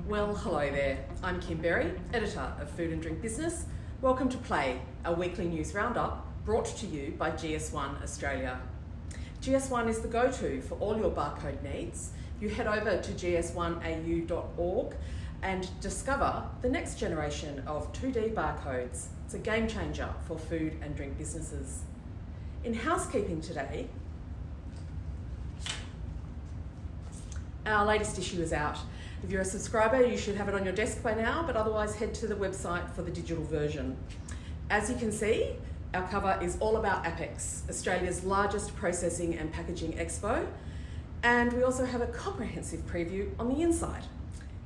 Well, hello there. I'm Kim Berry, Editor of Food and Drink Business. Welcome to Play, a weekly news roundup brought to you by GS1 Australia. GS1 is the go-to for all your barcode needs. You head over to gs1au.org and discover the next generation of 2D barcodes. It's a game changer for food and drink businesses. In housekeeping today, our latest issue is out. If you're a subscriber, you should have it on your desk by now, but otherwise head to the website for the digital version. As you can see, our cover is all about APPEX, Australia's largest processing and packaging expo, and we also have a comprehensive preview on the inside.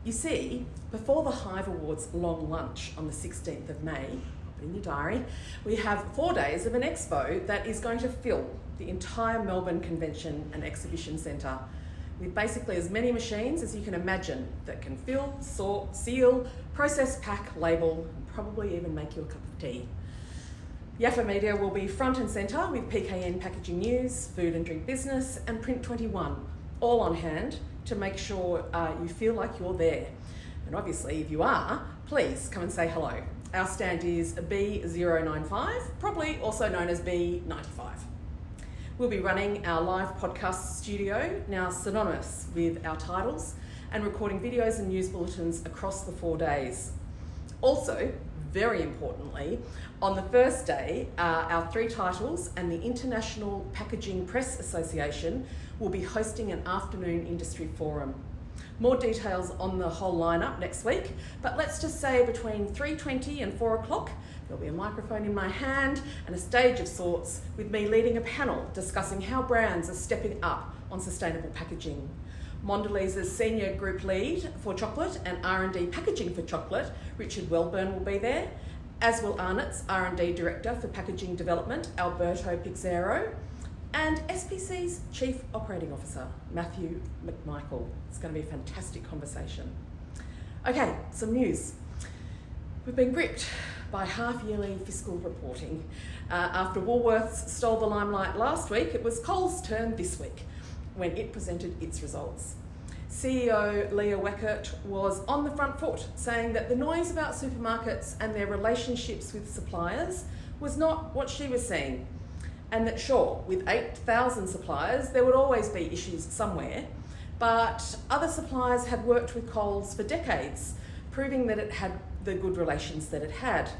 You see, before the Hive Awards long lunch on the 16th of May, put in your diary, we have 4 days of an expo that is going to fill the entire Melbourne Convention and Exhibition Centre, with basically as many machines as you can imagine that can fill, sort, seal, process, pack, label, and probably even make you a cup of tea. Yaffa Media will be front and centre with PKN Packaging News, Food and Drink Business, and Print 21, all on hand to make sure you feel like you're there. And obviously, if you are, please come and say hello. Our stand is B095, probably also known as B95. We'll be running our live podcast studio, now synonymous with our titles, and recording videos and news bulletins across the 4 days. Also, very importantly, on the first day, our 3 titles and the International Packaging Press Association will be hosting an afternoon industry forum. More details on the whole lineup next week, but let's just say between 3:20 and 4 o'clock, there'll be a microphone in my hand and a stage of sorts with me leading a panel discussing how brands are stepping up on sustainable packaging. Mondelez's Senior Group Lead for Chocolate and R&D Packaging for Chocolate, Richard Welburn, will be there, as will Arnott's R&D Director for Packaging Development, Alberto Pixero, and SPC's Chief Operating Officer, Matthew McMichael. It's going to be a fantastic conversation. Okay, some news. We've been gripped by half-yearly fiscal reporting. After Woolworths stole the limelight last week, it was Coles' turn this week when it presented its results. CEO Leah Weckert was on the front foot, saying that the noise about supermarkets and their relationships with suppliers was not what she was seeing, and that sure, with 8,000 suppliers, there would always be issues somewhere, but other suppliers had worked with Coles for decades, proving that it had the good relations that it had.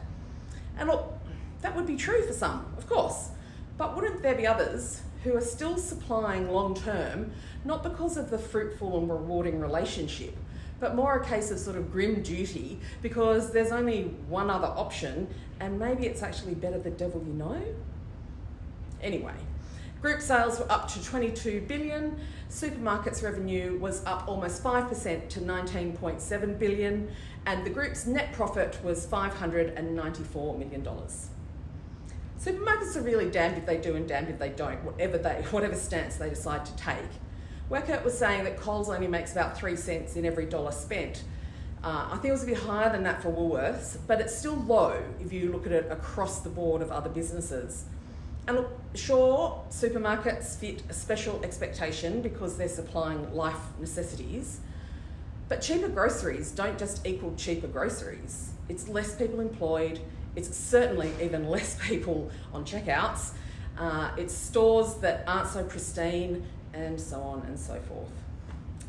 And look, that would be true for some, of course, but wouldn't there be others who are still supplying long term, not because of the fruitful and rewarding relationship, but more a case of sort of grim duty because there's only one other option and maybe it's actually better the devil you know? Anyway, group sales were up to 22 billion, supermarkets revenue was up almost 5% to 19.7 billion, and the group's net profit was $594 million. Supermarkets are really damned if they do and damned if they don't, whatever stance they decide to take. Weckert was saying that Coles only makes about 3 cents in every dollar spent. I think it was a bit higher than that for Woolworths, but it's still low if you look at it across the board of other businesses. And look, sure, supermarkets fit a special expectation because they're supplying life necessities, but cheaper groceries don't just equal cheaper groceries. It's less people employed, it's certainly even less people on checkouts, it's stores that aren't so pristine, and so on and so forth.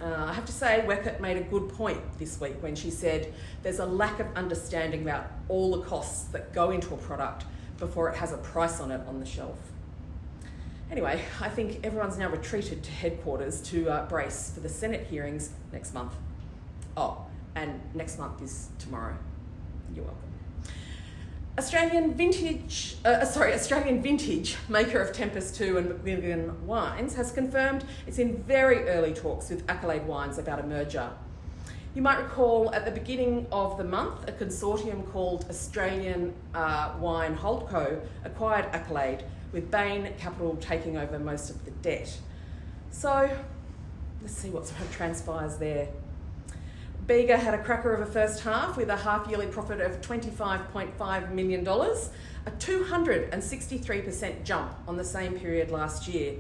I have to say, Weckert made a good point this week when she said there's a lack of understanding about all the costs that go into a product before it has a price on it on the shelf. Anyway, I think everyone's now retreated to headquarters to brace for the Senate hearings next month. Oh, and next month is tomorrow. You're welcome. Australian vintage maker of Tempest 2 and Macmillan Wines has confirmed it's in very early talks with Accolade Wines about a merger. You might recall at the beginning of the month, a consortium called Australian Wine Holdco acquired Accolade, with Bain Capital taking over most of the debt. So let's see what sort of transpires there. Bega had a cracker of a first half with a half-yearly profit of $25.5 million, a 263% jump on the same period last year.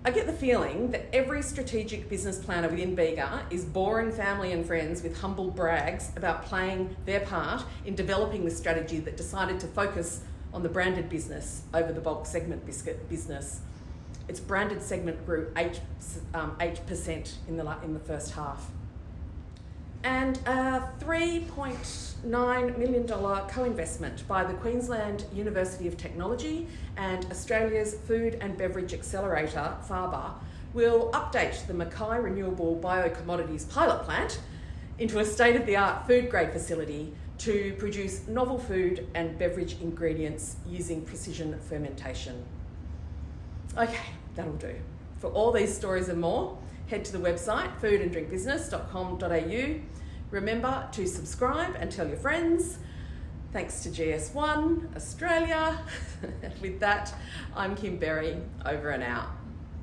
I get the feeling that every strategic business planner within Bega is boring family and friends with humble brags about playing their part in developing the strategy that decided to focus on the branded business over the bulk segment biscuit business. Its branded segment grew 8% in the first half. And a $3.9 million co-investment by the Queensland University of Technology and Australia's Food and Beverage Accelerator, FaBA, will update the Mackay Renewable Biocommodities pilot plant into a state-of-the-art food-grade facility to produce novel food and beverage ingredients using precision fermentation. Okay, that'll do. For all these stories and more, head to the website foodanddrinkbusiness.com.au. Remember to subscribe and tell your friends. Thanks to GS1 Australia. With that, I'm Kim Berry, over and out.